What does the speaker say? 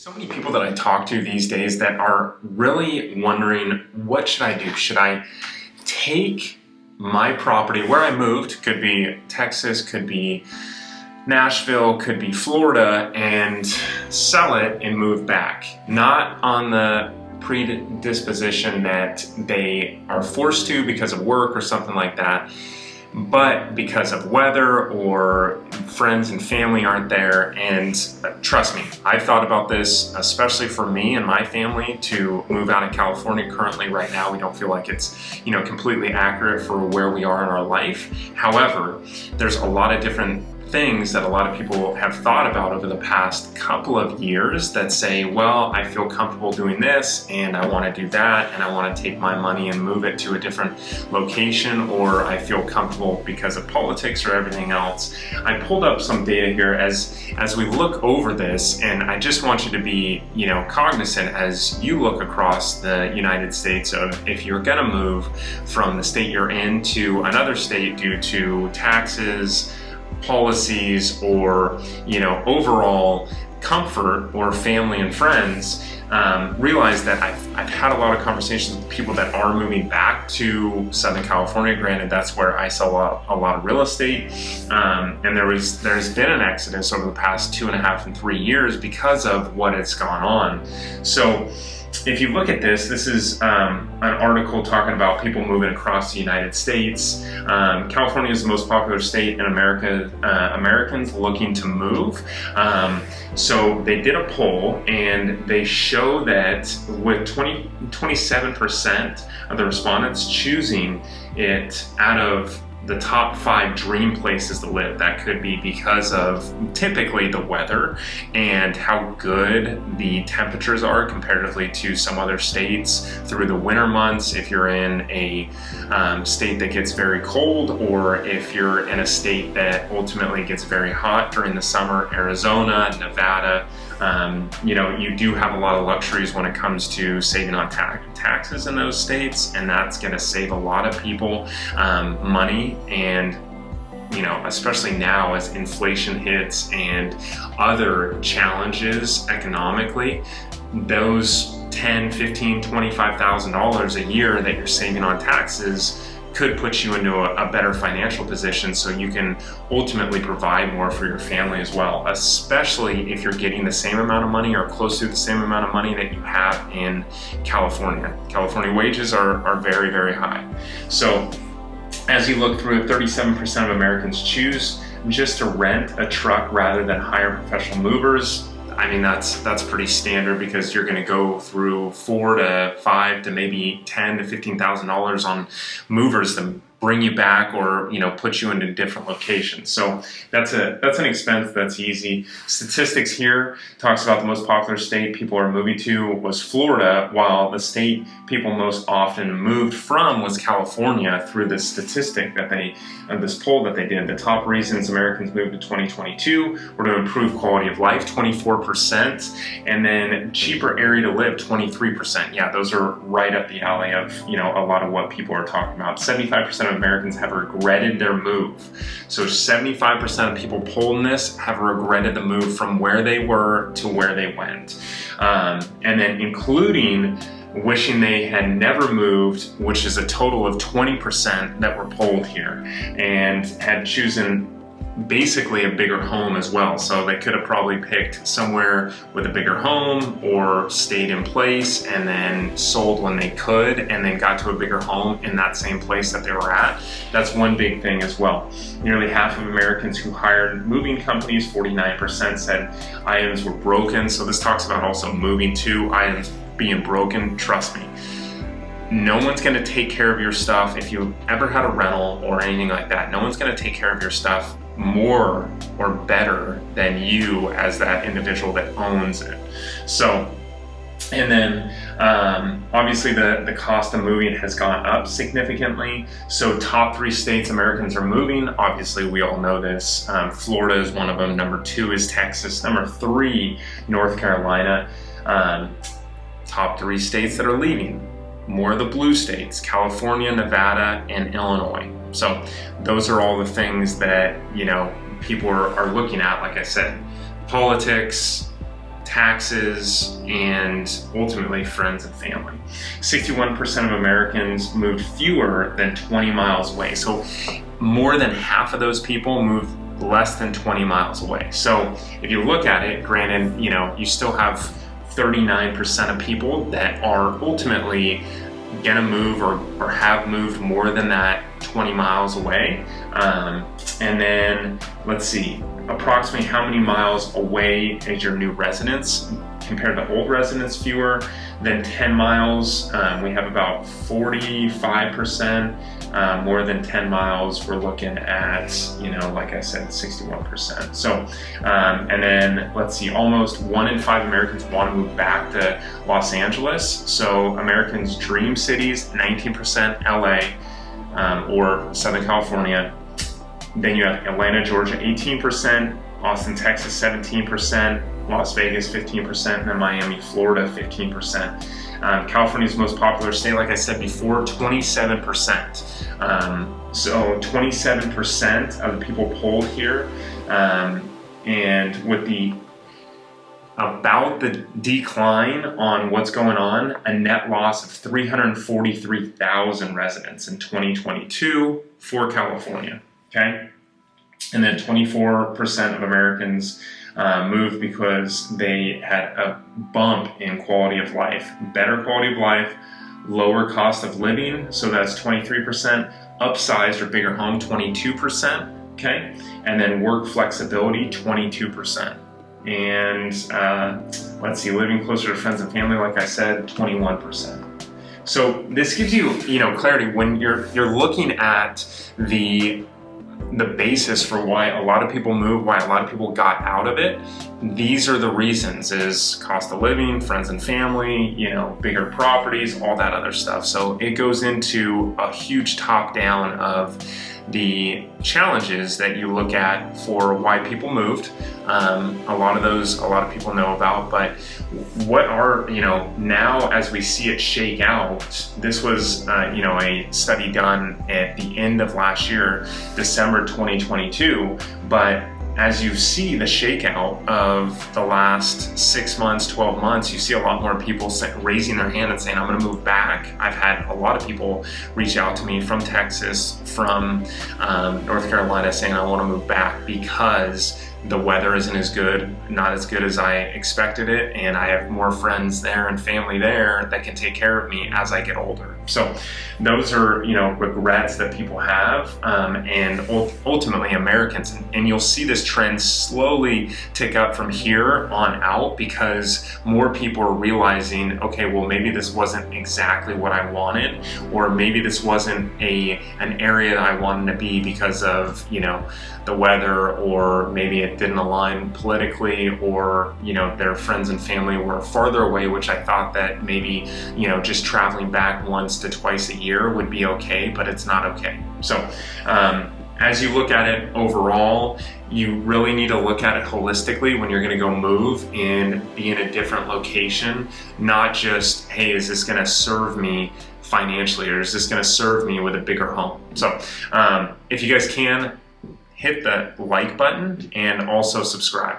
So many people that I talk to these days that are really wondering, what should I do? Should I take my property where I moved, could be Texas, could be Nashville, could be Florida, and sell it and move back? Not on the predisposition that they are forced to because of work or something like that, but because of weather or friends and family aren't there. And trust me, I've thought about this, especially for me and my family, to move out of California. Currently, right now, we don't feel like it's, completely accurate for where we are in our life. However, there's a lot of different things that a lot of people have thought about over the past couple of years that say, well, I feel comfortable doing this and I want to do that, and I want to take my money and move it to a different location, or I feel comfortable because of politics or everything else. I pulled up some data here as we look over this, and I just want you to be, cognizant as you look across the United States of, if you're going to move from the state you're in to another state due to taxes, policies, or overall comfort, or family and friends, realize that I've had a lot of conversations with people that are moving back to Southern California. Granted, that's where I sell a lot of real estate, and there's been an exodus over the past 2.5 and 3 years because of what has gone on. So if you look at this is an article talking about people moving across the United States. California is the most popular state in America, Americans looking to move. So they did a poll, and they show that with 27% of the respondents choosing it out of the top 5 dream places to live. That could be because of typically the weather and how good the temperatures are comparatively to some other states through the winter months. If you're in a state that gets very cold, or if you're in a state that ultimately gets very hot during the summer, Arizona, Nevada, you do have a lot of luxuries when it comes to saving on taxes in those states, and that's going to save a lot of people money. And especially now as inflation hits and other challenges economically, those $10,000, $15,000, $25,000 a year that you're saving on taxes could put you into a better financial position, so you can ultimately provide more for your family as well, especially if you're getting the same amount of money or close to the same amount of money that you have in California. California wages are very, very high. So as you look through it, 37% of Americans choose just to rent a truck rather than hire professional movers. I mean, that's pretty standard, because you're going to go through $4,000 to $5,000 to maybe $10,000 to $15,000 on movers to bring you back, or put you into different locations. So that's an expense that's easy. Statistics here talks about the most popular state people are moving to was Florida, while the state people most often moved from was California, through this statistic that this poll that they did. The top reasons Americans moved to 2022 were to improve quality of life, 24%, and then cheaper area to live, 23%. Yeah, those are right up the alley of a lot of what people are talking about. 75% of Americans have regretted their move. So 75% of people polled in this have regretted the move from where they were to where they went. And then including wishing they had never moved, which is a total of 20% that were polled here, and had chosen basically a bigger home as well. So they could have probably picked somewhere with a bigger home, or stayed in place and then sold when they could, and then got to a bigger home in that same place that they were at. That's one big thing as well. Nearly half of Americans who hired moving companies, 49%, said items were broken. So this talks about also moving to items being broken. Trust me, no one's going to take care of your stuff. If you ever had a rental or anything like that, no one's going to take care of your stuff more or better than you as that individual that owns it. So, and then obviously the cost of moving has gone up significantly. So top 3 states Americans are moving, obviously we all know this. Florida is one of them. Number 2 is Texas. Number 3, North Carolina. Top 3 states that are leaving, more of the blue states: California, Nevada, and Illinois. So those are all the things that people are looking at. Like I said, politics, taxes, and ultimately friends and family. 61% of Americans moved fewer than 20 miles away. So more than half of those people moved less than 20 miles away. So if you look at it, granted, you still have 39% of people that are ultimately gonna move or have moved more than that 20 miles away. And then let's see, approximately how many miles away is your new residence compared to old residents fewer than 10 miles. We have about 45% more than 10 miles. We're looking at, like I said, 61%. So, and then let's see, almost 1 in 5 Americans want to move back to Los Angeles. So Americans' dream cities, 19% LA or Southern California. Then you have Atlanta, Georgia, 18%, Austin, Texas, 17%, Las Vegas, 15%, and then Miami, Florida, 15%. California's most popular state, like I said before, 27%. So 27% of the people polled here, and with about the decline on what's going on, a net loss of 343,000 residents in 2022 for California, okay? And then 24% of Americans moved because they had a bump in quality of life, better quality of life, lower cost of living, so that's 23%, upsized or bigger home, 22%, okay? And then work flexibility, 22%. And let's see, living closer to friends and family, like I said, 21%. So this gives you, clarity when you're looking at the basis for why a lot of people move, why a lot of people got out of it. These are the reasons: is cost of living, friends and family, bigger properties, all that other stuff. So it goes into a huge top down of the challenges that you look at for why people moved. A lot of people know about, but what are, now as we see it shake out, this was, a study done at the end of last year, December 2022, but as you see the shakeout of the last 6 months, 12 months, you see a lot more people raising their hand and saying, I'm gonna move back. I've had a lot of people reach out to me from Texas, from North Carolina, saying I wanna move back because the weather isn't as good, not as good as I expected it, and I have more friends there and family there that can take care of me as I get older. So those are, regrets that people have, and ultimately Americans, and you'll see this trend slowly tick up from here on out because more people are realizing, okay, well, maybe this wasn't exactly what I wanted, or maybe this wasn't an area that I wanted to be because of, the weather, or maybe it didn't align politically, or their friends and family were farther away, which I thought that maybe just traveling back once to twice a year would be okay, but it's not okay. So as you look at it overall, you really need to look at it holistically when you're going to go move and be in a different location, not just, hey, is this going to serve me financially, or is this going to serve me with a bigger home? So if you guys can, hit the like button and also subscribe.